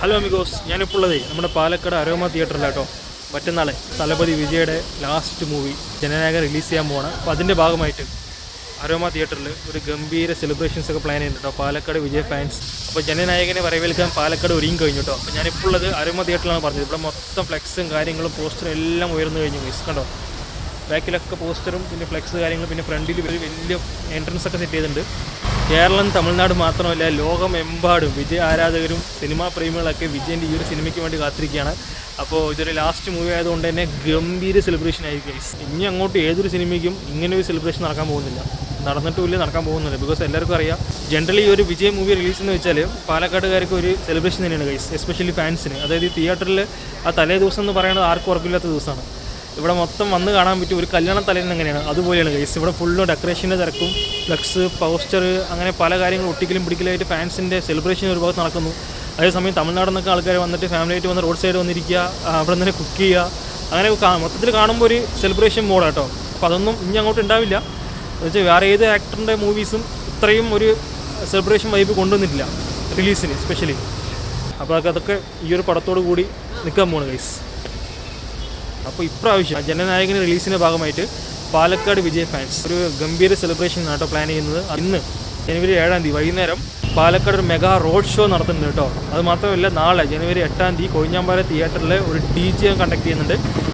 Hello amigos, ഞാനിപ്പോൾ ഉള്ളത് നമ്മുടെ പാലക്കാട് അരോമ തിയേറ്ററിലാട്ടോ. മറ്റന്നാൾ തലപതി വിജയുടെ ലാസ്റ്റ് മൂവി ജനനായകൻ റിലീസ് ചെയ്യാൻ പോവാണ്. അപ്പോൾ അതിൻ്റെ ഭാഗമായിട്ട് അരോമ തിയേറ്ററിൽ ഒരു ഗംഭീര സെലിബ്രേഷൻസ് ഒക്കെ പ്ലാൻ ചെയ്യുന്നുണ്ട് കേട്ടോ പാലക്കാട് വിജയ് ഫാൻസ്. അപ്പോൾ ജനനായകനെ വരവേൽക്കാൻ പാലക്കാട് ഒരുങ്ങി കഴിഞ്ഞു കേട്ടോ. അപ്പോൾ ഞാനിപ്പോൾ ഉള്ളത് അരോമ തിയേറ്ററിലാണ് പറഞ്ഞത്. ഇവിടെ മൊത്തം ഫ്ലെക്സും കാര്യങ്ങളും പോസ്റ്ററും എല്ലാം ഉയർന്നു കഴിഞ്ഞു ഗൈസ്. കണ്ടോ, ബാക്കിലൊക്കെ പോസ്റ്ററും പിന്നെ ഫ്ലെക്സ് കാര്യങ്ങളും, പിന്നെ ഫ്രണ്ടിൽ ഒരു വലിയ എൻട്രൻസ് ഒക്കെ സെറ്റ് ചെയ്തിട്ടുണ്ട്. കേരളം, തമിഴ്നാട് മാത്രമല്ല ലോകമെമ്പാടും വിജയ് ആരാധകരും സിനിമാ പ്രേമികളൊക്കെ വിജയൻ്റെ ഈ ഒരു സിനിമയ്ക്ക് വേണ്ടി കാത്തിരിക്കുകയാണ്. അപ്പോൾ ഇതൊരു ലാസ്റ്റ് മൂവി ആയതുകൊണ്ട് തന്നെ ഗംഭീര സെലിബ്രേഷൻ ആയിരിക്കും ഗൈസ്. ഇനി അങ്ങോട്ട് ഏതൊരു സിനിമയ്ക്കും ഇങ്ങനെ ഒരു സെലിബ്രേഷൻ നടക്കാൻ പോകുന്നില്ല, നടന്നിട്ടുമില്ല, നടക്കാൻ പോകുന്നില്ല. ബിക്കോസ് എല്ലാവർക്കും അറിയാം, ജനറലി ഒരു വിജയ് മൂവി റിലീസ് എന്ന് വെച്ചാൽ പാലക്കാട്ടുകാർക്ക് ഒരു സെലിബ്രേഷൻ തന്നെയാണ് ഗൈസ്, എസ്പെഷ്യലി ഫാൻസിന്. അതായത് ഈ തിയേറ്ററിൽ ആ തലേ ദിവസം എന്ന് പറയുന്നത് ആർക്കും ഉറപ്പില്ലാത്ത ദിവസമാണ്. ഇവിടെ മൊത്തം വന്ന് കാണാൻ പറ്റും. ഒരു കല്യാണ തലേന്ന് എങ്ങനെയാണ് അതുപോലെയാണ് ഗൈസ്. ഇവിടെ ഫുള്ളും ഡെക്കറേഷൻ്റെ തിരക്കും, ഫ്ലക്സ്, പോസ്റ്റർ, അങ്ങനെ പല കാര്യങ്ങളും ഒട്ടിക്കലും പിടിക്കലായിട്ട് ഫാൻസിൻ്റെ സെലിബ്രേഷൻ ഒരു ഭാഗത്ത് നടക്കുന്നു. അതേസമയം തമിഴ്നാട് നിന്നൊക്കെ ആൾക്കാർ വന്നിട്ട് ഫാമിലിയായിട്ട് വന്ന് റോഡ് സൈഡ് വന്നിരിക്കുക, അവിടെ നിന്ന് കുക്ക് ചെയ്യുക, അങ്ങനെ മൊത്തത്തിൽ കാണുമ്പോൾ ഒരു സെലിബ്രേഷൻ മോഡാട്ടോ. അപ്പോൾ അതൊന്നും ഇനി അങ്ങോട്ട് ഉണ്ടാവില്ല. എന്നുവെച്ചാൽ വേറെ ഏത് ആക്ടറിൻ്റെ മൂവീസും ഇത്രയും ഒരു സെലിബ്രേഷൻ വൈബ് കൊണ്ടുവന്നിട്ടില്ല റിലീസിന് സ്പെഷ്യലി. അപ്പോൾ അതൊക്കെ ഈ ഒരു പടത്തോടു കൂടി നിൽക്കാൻ പോകണം ഗൈസ്. അപ്പോൾ ഇപ്രാവശ്യം ജനനായകൻ റിലീസിൻ്റെ ഭാഗമായിട്ട് പാലക്കാട് വിജയ് ഫാൻസ് ഒരു ഗംഭീര സെലിബ്രേഷൻ ആട്ടോ പ്ലാൻ ചെയ്യുന്നത്. ഇന്ന് ജനുവരി 7 വൈകുന്നേരം പാലക്കാട് ഒരു മെഗാ റോഡ് ഷോ നടത്തുന്നുണ്ട് കേട്ടോ. അത് മാത്രമല്ല, നാളെ ജനുവരി 8 കൊഴിഞ്ഞാമ്പാറ തിയേറ്ററിൽ ഒരു DJ കണ്ടക്ട് ചെയ്യുന്നുണ്ട്.